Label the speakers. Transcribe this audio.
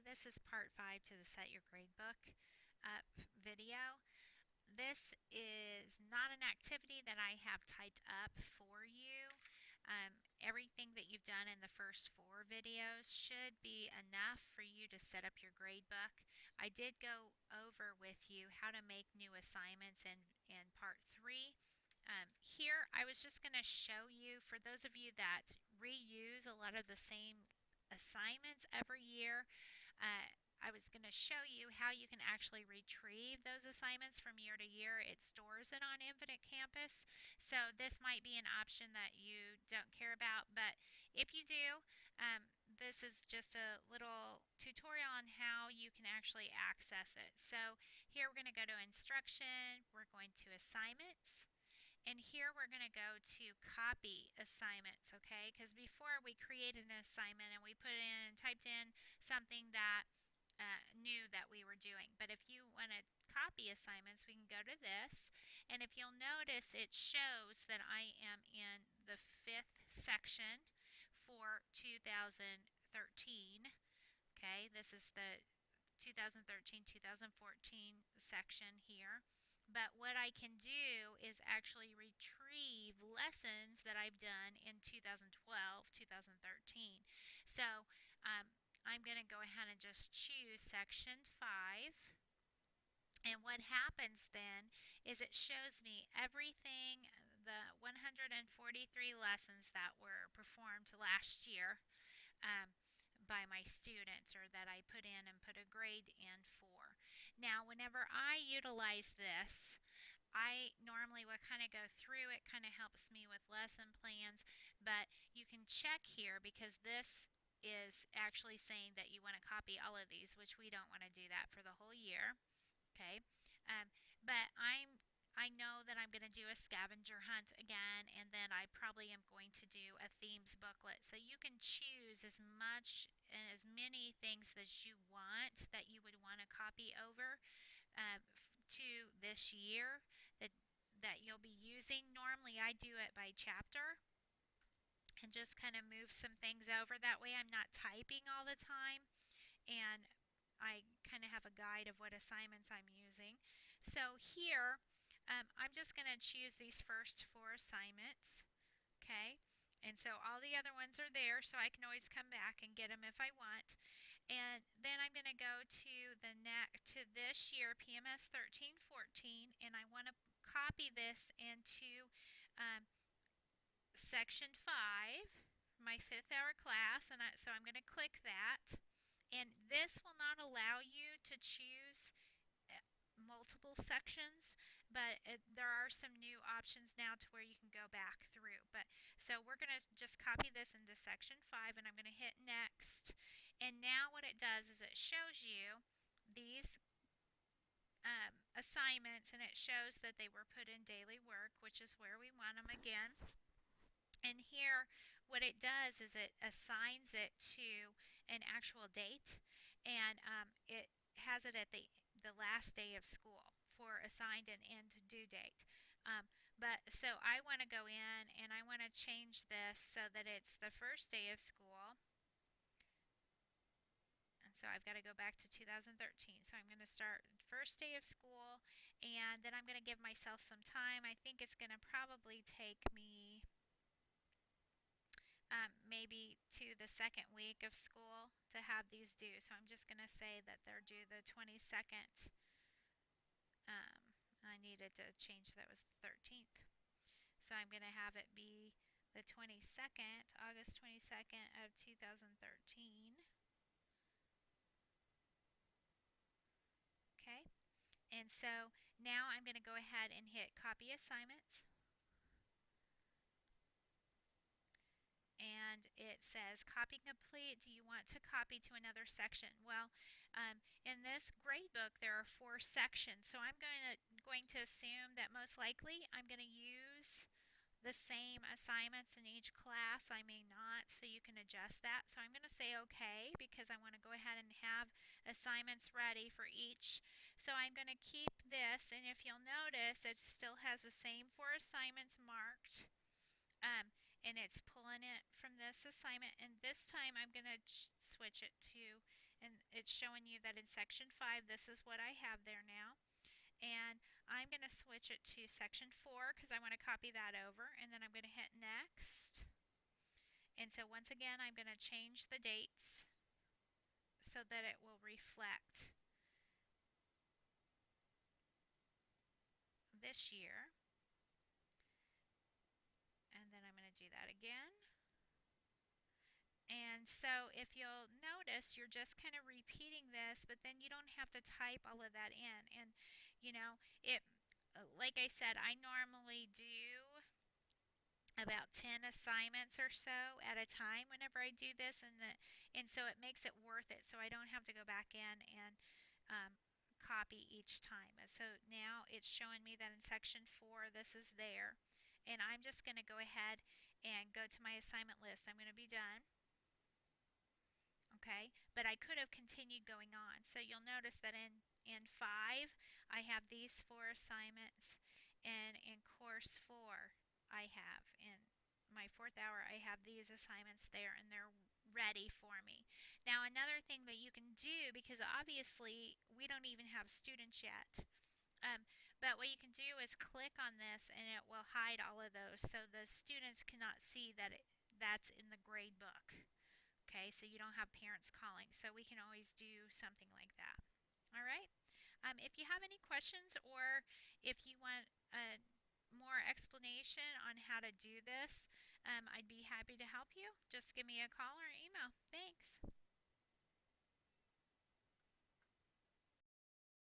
Speaker 1: this is part 5 to the Set Your Gradebook Up video. This is not an activity that I have typed up for you. Everything that you've done in the first 4 videos should be enough for you to set up your gradebook. I did go over with you how to make new assignments in part 3. Here I was just going to show you, for those of you that reuse a lot of the same assignments every year, I was going to show you how you can actually retrieve those assignments from year to year. It stores it on Infinite Campus, so this might be an option that you don't care about, but if you do, this is just a little tutorial on how you can actually access it. So here we're going to go to Instruction, we're going to Assignments, and here we're going to go to copy assignments, okay? Because before we created an assignment and we put in and typed in something that knew that we were doing. But if you want to copy assignments, we can go to this. And if you'll notice, it shows that I am in the 5th section for 2013. Okay, this is the 2013-2014 section here. But what I can do is actually retrieve lessons that I've done in 2012, 2013. So I'm going to go ahead and just choose section 5. And what happens then is it shows me everything, the 143 lessons that were performed last year by my students, or that I put in and put a grade in for. Now, whenever I utilize this, I normally will kind of go through it, kind of helps me with lesson plans, but you can check here because this is actually saying that you want to copy all of these, which we don't want to do that for the whole year. Okay, but I know that I'm going to do a scavenger hunt again, and then I probably am going to do a themes booklet. So you can choose as much and as many things as you want that you would want to copy over to this year that you'll be using. Normally I do it by chapter and just kind of move some things over. That way I'm not typing all the time, and I kind of have a guide of what assignments I'm using. So here, I'm just going to choose these first 4 assignments, okay? And so all the other ones are there, so I can always come back and get them if I want. And then I'm going to go to this year, PMS 13-14, and I want to copy this into section 5, my 5th hour class, and so I'm going to click that. And this will not allow you to choose multiple sections, but there are some new options now to where you can go back through. But so we're going to just copy this into section 5, and I'm going to hit next. And now what it does is it shows you these assignments, and it shows that they were put in daily work, which is where we want them again. And here, what it does is it assigns it to an actual date, and it has it at the last day of school for assigned and end due date. But so I want to go in and I want to change this so that it's the first day of school. And so I've got to go back to 2013. So I'm going to start first day of school, and then I'm going to give myself some time. I think it's going to probably take me maybe to the second week of school to have these due. So I'm just going to say that they're due the 22nd. I needed to change that was the 13th. So I'm going to have it be the 22nd, August 22nd of 2013. Okay, and so now I'm going to go ahead and hit copy assignments. And it says copy complete. Do you want to copy to another section? Well, in this gradebook there are 4 sections, so I'm going to assume that most likely I'm going to use the same assignments in each class. I may not, so you can adjust that. So I'm going to say OK because I want to go ahead and have assignments ready for each. So I'm going to keep this, and if you'll notice, it still has the same 4 assignments marked. and it's pulling it from this assignment. And this time I'm going to switch it to, and it's showing you that in section 5, this is what I have there now. And I'm going to switch it to section 4 because I want to copy that over, and then I'm going to hit next. And so once again, I'm going to change the dates so that it will reflect this year. And then I'm going to do that again. And so if you'll notice, you're just kind of repeating this, but then you don't have to type all of that in. And, you know, like I said, I normally do about 10 assignments or so at a time whenever I do this, and so it makes it worth it, so I don't have to go back in and copy each time. So now it's showing me that in section 4 this is there, and I'm just going to go ahead and go to my assignment list. I'm going to be done. Okay, but I could have continued going on. So you'll notice that in 5 I have these 4 assignments, and in course 4 I have in my 4th hour I have these assignments there, and they're ready for me. Now another thing that you can do, because obviously we don't even have students yet, but what you can do is click on this and it will hide all of those so the students cannot see that that's in the grade book. Okay, so you don't have parents calling. So we can always do something like that. All right. If you have any questions, or if you want more explanation on how to do this, I'd be happy to help you. Just give me a call or email. Thanks.